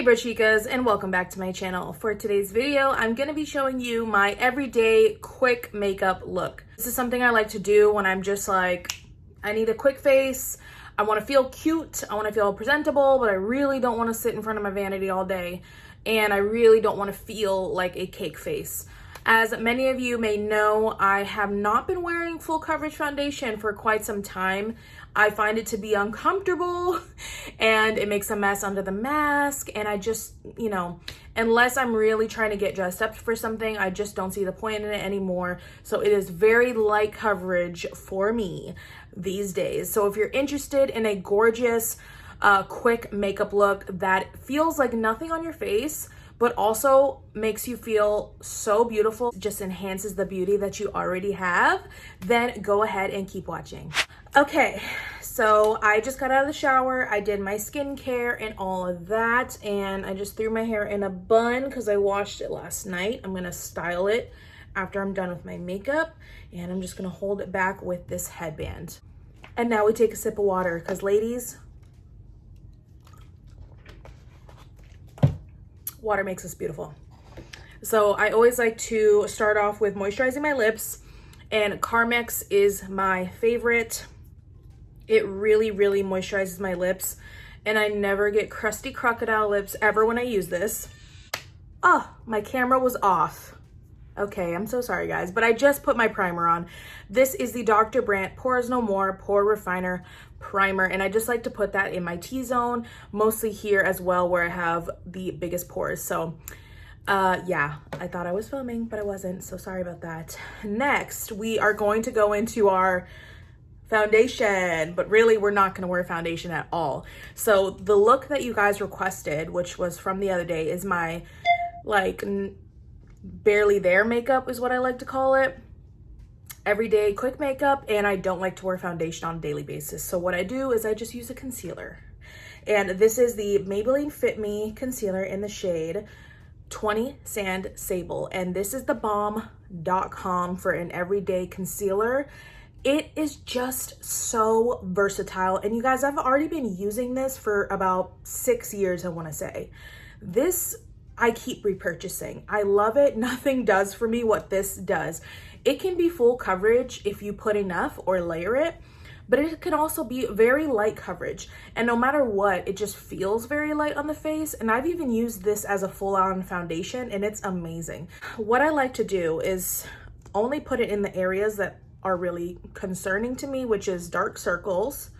Hey BROCHIKAS, and welcome back to my channel. For today's video, I'm going to be showing you my everyday quick makeup look. This is something I like to do when I'm just like, I need a quick face, I want to feel cute, I want to feel presentable, but I really don't want to sit in front of my vanity all day, and I really don't want to feel like a cake face. As many of you may know, I have not been wearing full coverage foundation for quite some time. I find it to be uncomfortable and it makes a mess under the mask, and I just, unless I'm really trying to get dressed up for something, I just don't see the point in it anymore. So it is very light coverage for me these days. So if you're interested in a gorgeous, quick makeup look that feels like nothing on your face, but also makes you feel so beautiful, just enhances the beauty that you already have, then go ahead and keep watching. Okay, so I just got out of the shower, I did my skincare and all of that, and I just threw my hair in a bun because I washed it last night. I'm gonna style it after I'm done with my makeup, and I'm just gonna hold it back with this headband. And now we take a sip of water, because ladies, water makes us beautiful. So I always like to start off with moisturizing my lips, and Carmex is my favorite. It really, really moisturizes my lips, and I never get crusty crocodile lips ever when I use this. Oh, my camera was off. Okay, I'm so sorry guys, but I just put my primer on. This is the Dr.Brandt Pores No More Pore Refiner Primer, and I just like to put that in my T-zone, mostly here as well where I have the biggest pores. So yeah, I thought I was filming, but I wasn't, so sorry about that. Next, we are going to go into our foundation, but really we're not going to wear foundation at all. So the look that you guys requested, which was from the other day, is my like barely there makeup is what I like to call it. Everyday quick makeup, and I don't like to wear foundation on a daily basis. So what I do is I just use a concealer. And this is the Maybelline Fit Me concealer in the shade 20 Sand Sable. And this is the bomb.com for an everyday concealer. It is just so versatile. And you guys, I've already been using this for about 6 years, I want to say. This I keep repurchasing. I love it. Nothing does for me what this does. It can be full coverage if you put enough or layer it, but it can also be very light coverage. And no matter what, it just feels very light on the face. And I've even used this as a full-on foundation, and it's amazing. What I like to do is only put it in the areas that are really concerning to me, which is dark circles.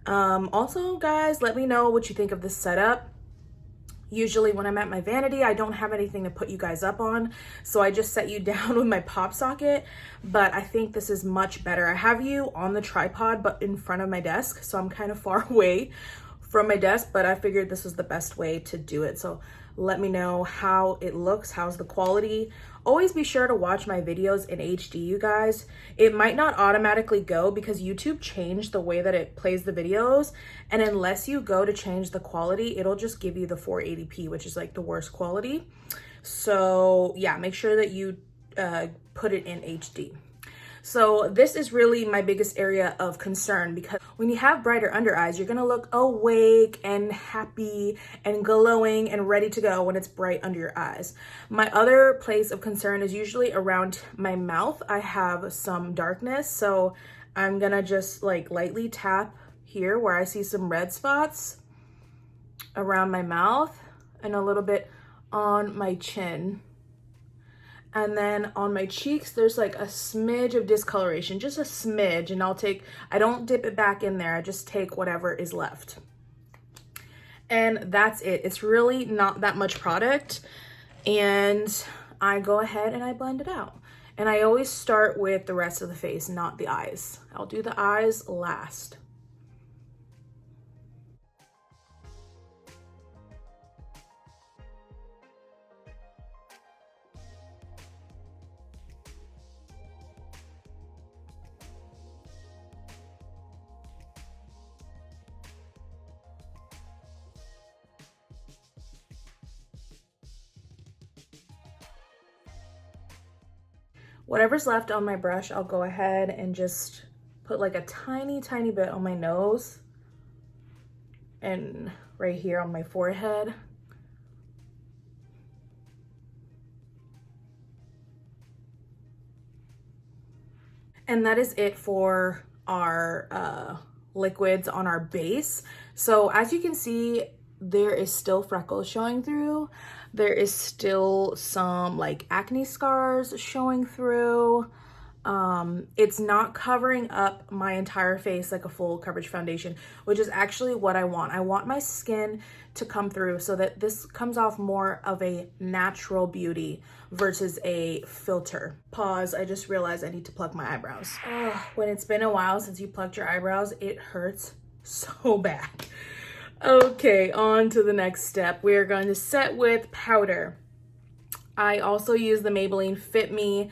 Also, guys, let me know what you think of this setup. Usually when I'm at my vanity, I don't have anything to put you guys up on, so I just set you down with my pop socket, but I think this is much better. I have you on the tripod, but in front of my desk, so I'm kind of far away from my desk, but I figured this was the best way to do it. So let me know how it looks, how's the quality. Always be sure to watch my videos in HD, you guys. It might not automatically go because YouTube changed the way that it plays the videos, and unless you go to change the quality, it'll just give you the 480p, which is like the worst quality. So yeah, make sure that you put it in HD. So this is really my biggest area of concern, because when you have brighter under eyes, you're gonna look awake and happy and glowing and ready to go when it's bright under your eyes. My other place of concern is usually around my mouth. I have some darkness, so I'm gonna just like lightly tap here where I see some red spots around my mouth and a little bit on my chin. And then on my cheeks, there's like a smidge of discoloration, just a smidge. And I don't dip it back in there. I just take whatever is left. And that's it. It's really not that much product. And I go ahead and I blend it out. And I always start with the rest of the face, not the eyes. I'll do the eyes last. Whatever's left on my brush, I'll go ahead and just put like a tiny, tiny bit on my nose and right here on my forehead. And that is it for our liquids on our base. So as you can see, there is still freckles showing through. There is still some like acne scars showing through. It's not covering up my entire face like a full coverage foundation, which is actually what I want. I want my skin to come through so that this comes off more of a natural beauty versus a filter. Pause, I just realized I need to pluck my eyebrows. When it's been a while since you plucked your eyebrows, it hurts so bad. Okay, on to the next step. We're going to set with powder. I also use the Maybelline Fit Me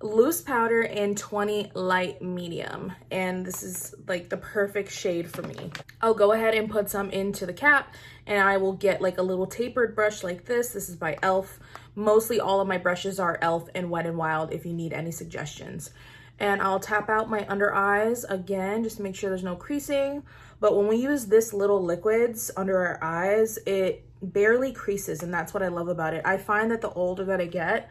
loose powder in 20 light medium, and this is like the perfect shade for me. I'll go ahead and put some into the cap, and I will get like a little tapered brush like this. This is by e.l.f. Mostly all of my brushes are e.l.f. and Wetnwild if you need any suggestions. And I'll tap out my under eyes again, just to make sure there's no creasing. But when we use this little liquids under our eyes, it barely creases, and that's what I love about it. I find that the older that I get,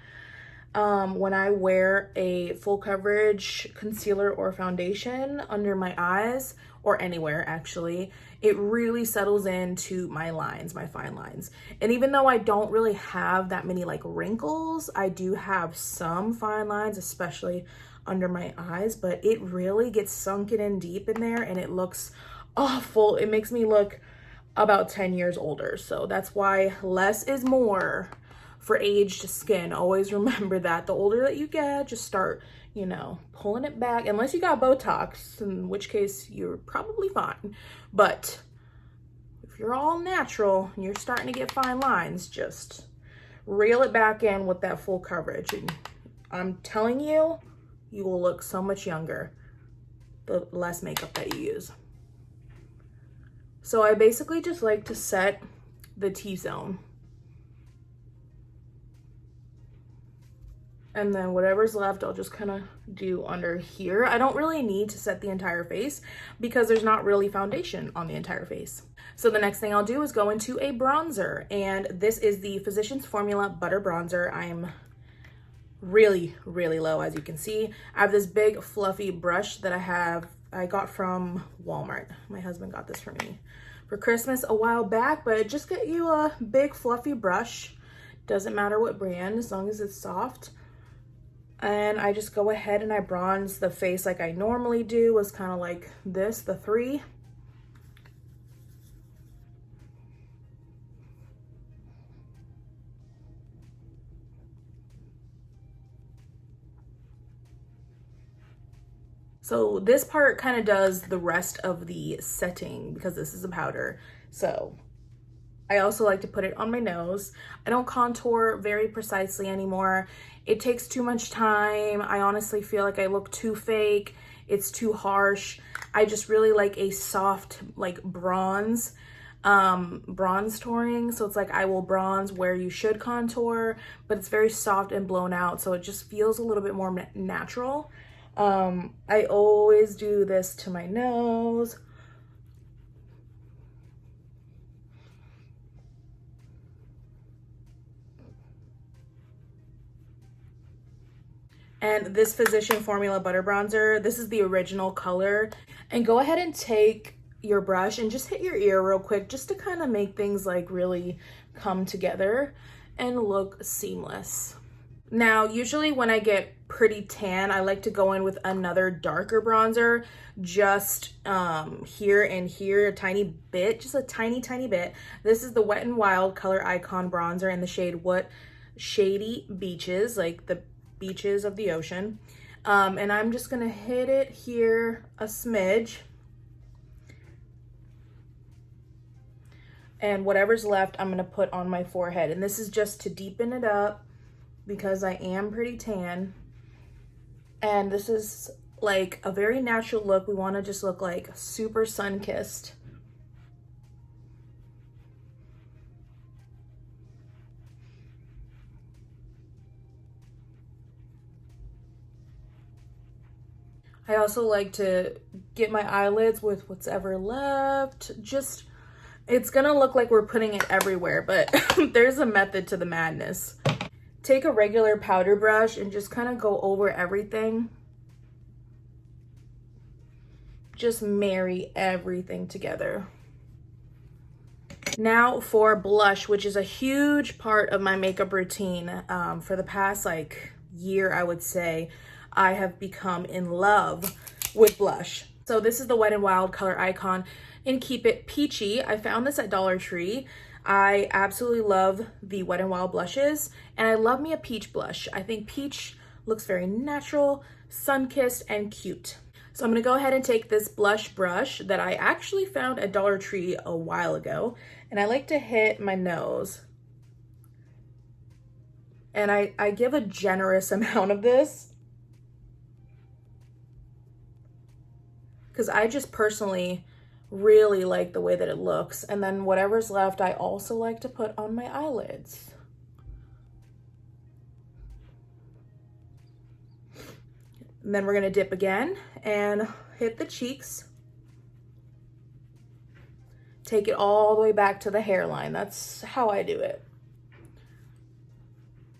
when I wear a full coverage concealer or foundation under my eyes, or anywhere actually, it really settles into my lines, my fine lines. And even though I don't really have that many like wrinkles, I do have some fine lines, especially under my eyes, but it really gets sunken in deep in there and it looks awful. It makes me look about 10 years older. So that's why less is more for aged skin. Always remember that. The older that you get, just start, you know, pulling it back. Unless you got Botox, in which case you're probably fine. But if you're all natural and you're starting to get fine lines, just reel it back in with that full coverage. And I'm telling you, you will look so much younger the less makeup that you use. So I basically just like to set the T-zone. And then whatever's left, I'll just kind of do under here. I don't really need to set the entire face because there's not really foundation on the entire face. So the next thing I'll do is go into a bronzer. And this is the Physicians Formula Butter Bronzer. I'm really, really low, as you can see. I have this big fluffy brush that I got from Walmart. My husband got this for me for Christmas a while back, but just get you a big fluffy brush. Doesn't matter what brand, as long as it's soft. And I just go ahead and I bronze the face like I normally do, was kind of like this, the 3. So this part kind of does the rest of the setting because this is a powder. So I also like to put it on my nose. I don't contour very precisely anymore. It takes too much time. I honestly feel like I look too fake. It's too harsh. I just really like a soft, like bronze touring. So it's like I will bronze where you should contour, but it's very soft and blown out. So it just feels a little bit more natural. I always do this to my nose. And this Physician Formula Butter Bronzer, this is the original color. And go ahead and take your brush and just hit your ear real quick just to kind of make things like really come together and look seamless. Now, usually when I get pretty tan, I like to go in with another darker bronzer, just here and here, a tiny bit, just a tiny, tiny bit. This is the Wet n Wild Color Icon Bronzer in the shade Shady Beaches, like the beaches of the ocean. And I'm just gonna hit it here a smidge. And whatever's left, I'm gonna put on my forehead. And this is just to deepen it up because I am pretty tan. And this is like a very natural look. We wanna just look like super sun-kissed. I also like to get my eyelids with what's ever left. Just, it's gonna look like we're putting it everywhere, but there's a method to the madness. Take a regular powder brush and just kind of go over everything. just marry everything together. Now for blush, which is a huge part of my makeup routine. For the past like year, I would say, I have become in love with blush. So this is the Wet n Wild Color Icon in Keep It Peachy. I found this at Dollar Tree. I absolutely love the Wet n Wild blushes, and I love me a peach blush. I think peach looks very natural, sun-kissed, and cute. So I'm gonna go ahead and take this blush brush that I actually found at Dollar Tree a while ago, and I like to hit my nose. And I give a generous amount of this because I just personally really like the way that it looks. And then whatever's left, I also like to put on my eyelids. And then we're gonna dip again and hit the cheeks. Take it all the way back to the hairline. That's how I do it.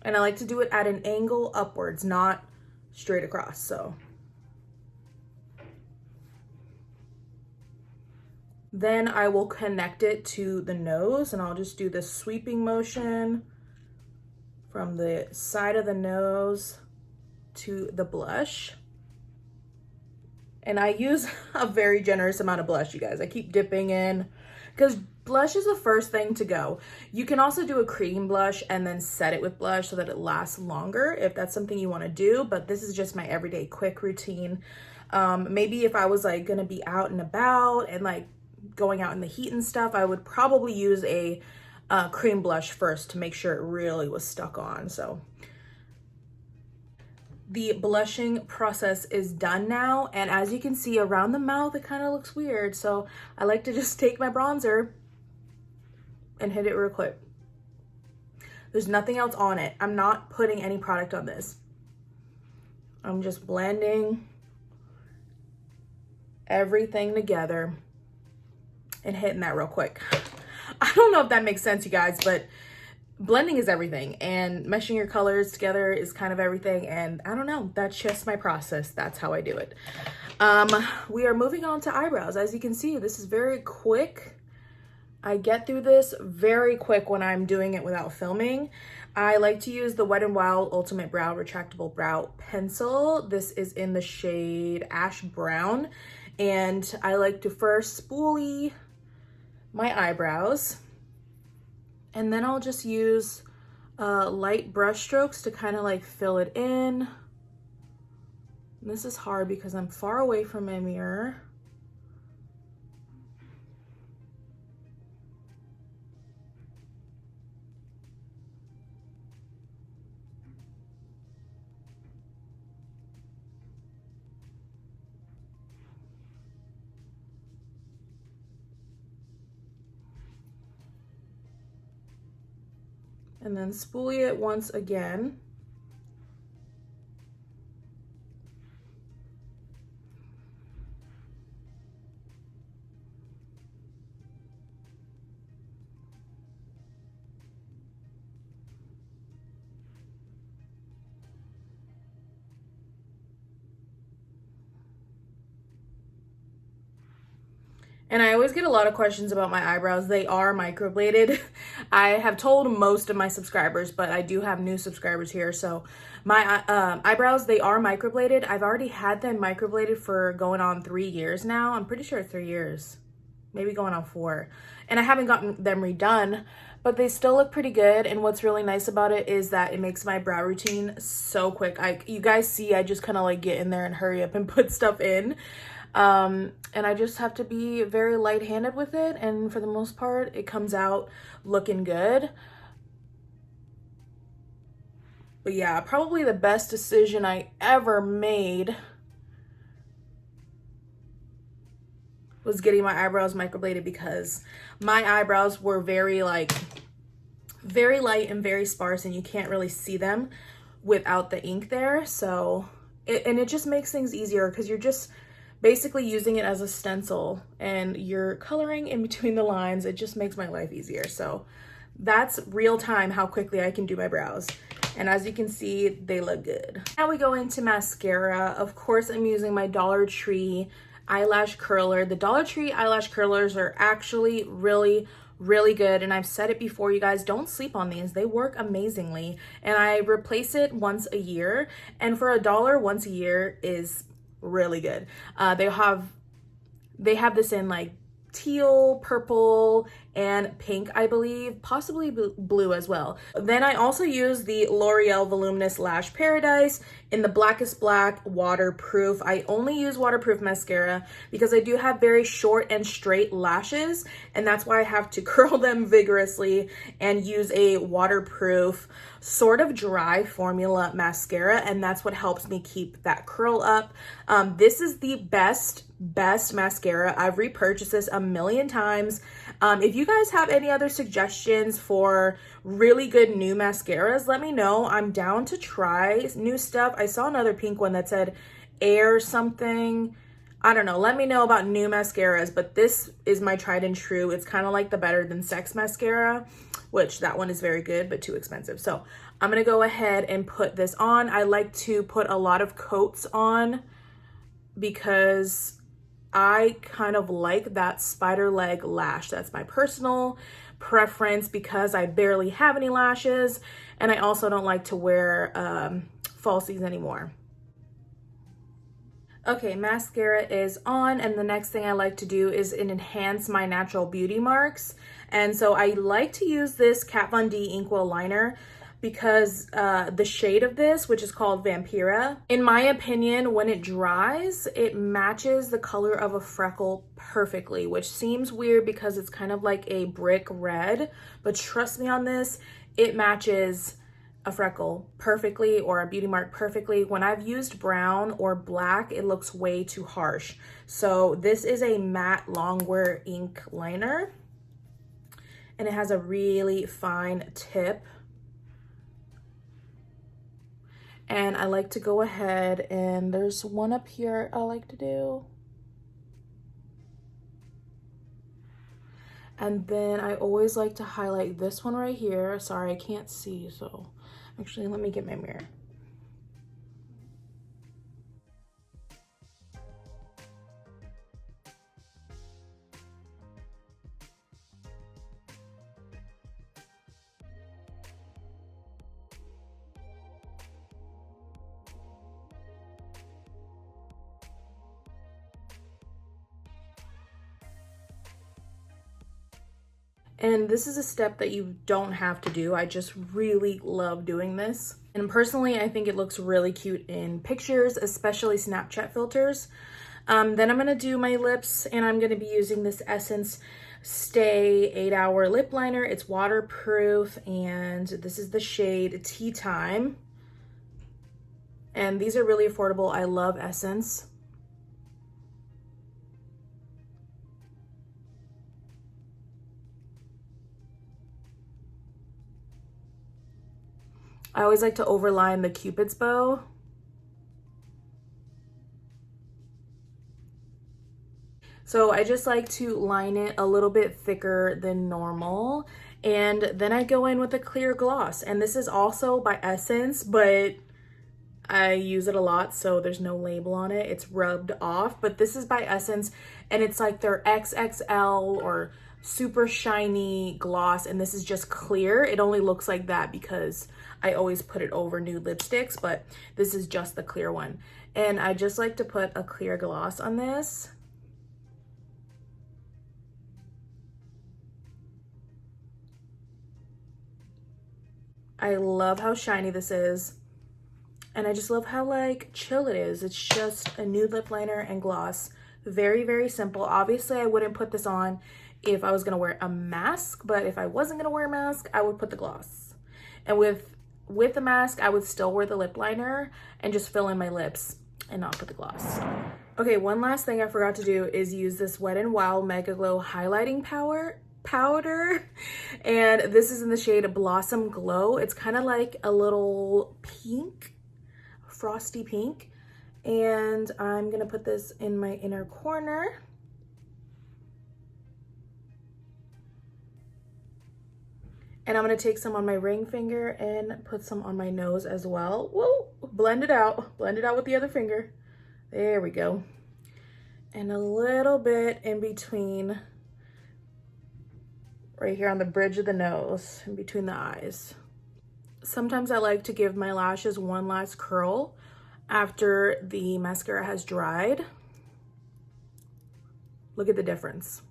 And I like to do it at an angle upwards, not straight across, so. Then I will connect it to the nose, and I'll just do this sweeping motion from the side of the nose to the blush. And I use a very generous amount of blush, you guys. I keep dipping in because blush is the first thing to go. You can also do a cream blush and then set it with blush so that it lasts longer if that's something you want to do, but this is just my everyday quick routine. Maybe if I was like gonna be out and about and like going out in the heat and stuff, I would probably use a cream blush first to make sure it really was stuck on. So the blushing process is done now, and as you can see around the mouth it kind of looks weird, so I like to just take my bronzer and hit it real quick. There's nothing else on it. I'm not putting any product on this. I'm just blending everything together and hitting that real quick. I don't know if that makes sense, you guys, but blending is everything, and meshing your colors together is kind of everything, and I don't know, that's just my process. That's how I do it. We are moving on to eyebrows. As you can see, this is very quick. I get through this very quick when I'm doing it without filming. I like to use the Wet n Wild Ultimate Brow Retractable Brow Pencil. This is in the shade Ash Brown, and I like to first spoolie my eyebrows, and then I'll just use light brush strokes to kind of like fill it in. And this is hard because I'm far away from my mirror. And then spoolie it once again. And I always get a lot of questions about my eyebrows. They are microbladed. I have told most of my subscribers, but I do have new subscribers here. So my eyebrows, they are microbladed. I've already had them microbladed for going on 3 years now. I'm pretty sure 3 years, maybe going on 4. And I haven't gotten them redone, but they still look pretty good. And what's really nice about it is that it makes my brow routine so quick. You guys see, I just kind of like get in there and hurry up and put stuff in. And I just have to be very light-handed with it, and for the most part it comes out looking good. But yeah, probably the best decision I ever made was getting my eyebrows microbladed, because my eyebrows were very light and very sparse, and you can't really see them without the ink there. So it just makes things easier because you're just basically using it as a stencil and you're coloring in between the lines. It just makes my life easier. So that's real time how quickly I can do my brows. And as you can see, they look good. Now we go into mascara. Of course, I'm using my Dollar Tree eyelash curler. The Dollar Tree eyelash curlers are actually really good, and I've said it before, you guys, don't sleep on these. They work amazingly, and I replace it once a year, and for $1 once a year is really good. They have this in like teal, purple, and pink, I believe, possibly blue as well. Then I also use the L'Oreal Voluminous Lash Paradise in the Blackest Black waterproof. I only use waterproof mascara because I do have very short and straight lashes, and that's why I have to curl them vigorously and use a waterproof sort of dry formula mascara, and that's what helps me keep that curl up. This is the best mascara. I've repurchased this a million times. If you guys have any other suggestions for really good new mascaras, let me know. I'm down to try new stuff. I saw another pink one that said Air something. I don't know. Let me know about new mascaras, but this is my tried and true. It's kind of like the Better Than Sex mascara, which that one is very good, but too expensive. So I'm going to go ahead and put this on. I like to put a lot of coats on because I kind of like that spider leg lash. That's my personal preference because I barely have any lashes, and I also don't like to wear falsies anymore. Okay, mascara is on, and the next thing I like to do is enhance my natural beauty marks. And so I like to use this Kat Von D Inkwell liner because the shade of this, which is called Vampira, in my opinion, when it dries, it matches the color of a freckle perfectly, which seems weird because it's kind of like a brick red, but trust me on this, it matches a freckle perfectly or a beauty mark perfectly. When I've used brown or black, it looks way too harsh. So this is a matte longwear ink liner, and it has a really fine tip. And I like to go ahead, and there's one up here I like to do. And then I always like to highlight this one right here. Sorry, I can't see, so actually let me get my mirror. And this is a step that you don't have to do. I just really love doing this. And personally, I think it looks really cute in pictures, especially Snapchat filters. Then I'm gonna do my lips, and I'm gonna be using this Essence Stay 8-Hour Lip Liner. It's waterproof, and this is the shade Tea Time. And these are really affordable. I love Essence. I always like to overline the Cupid's bow. So I just like to line it a little bit thicker than normal. And then I go in with a clear gloss. And this is also by Essence, but I use it a lot, so there's no label on it. It's rubbed off, but this is by Essence, and it's like their XXL or super shiny gloss, and this is just clear. It only looks like that because I always put it over nude lipsticks, but this is just the clear one. And I just like to put a clear gloss on this. I love how shiny this is. And I just love how like chill it is. It's just a nude lip liner and gloss. Very, very simple. Obviously, I wouldn't put this on if I was gonna wear a mask, but if I wasn't gonna wear a mask, I would put the gloss. And with the mask, I would still wear the lip liner and just fill in my lips and not put the gloss. Okay, one last thing I forgot to do is use this Wet n Wild Mega Glow highlighting powder, and this is in the shade Blossom Glow. It's kind of like a little pink, frosty pink, and I'm gonna put this in my inner corner. And I'm gonna take some on my ring finger and put some on my nose as well. Whoa, blend it out with the other finger. There we go. and a little bit in between, right here on the bridge of the nose, in between the eyes. Sometimes I like to give my lashes one last curl after the mascara has dried. Look at the difference.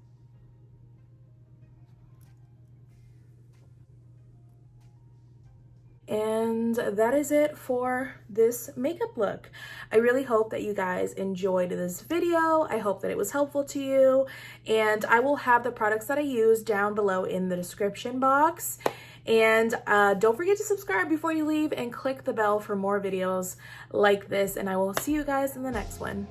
And that is it for this makeup look. I really hope that you guys enjoyed this video. I hope that it was helpful to you. And I will have the products that I use down below in the description box. And don't forget to subscribe before you leave and click the bell for more videos like this. And I will see you guys in the next one.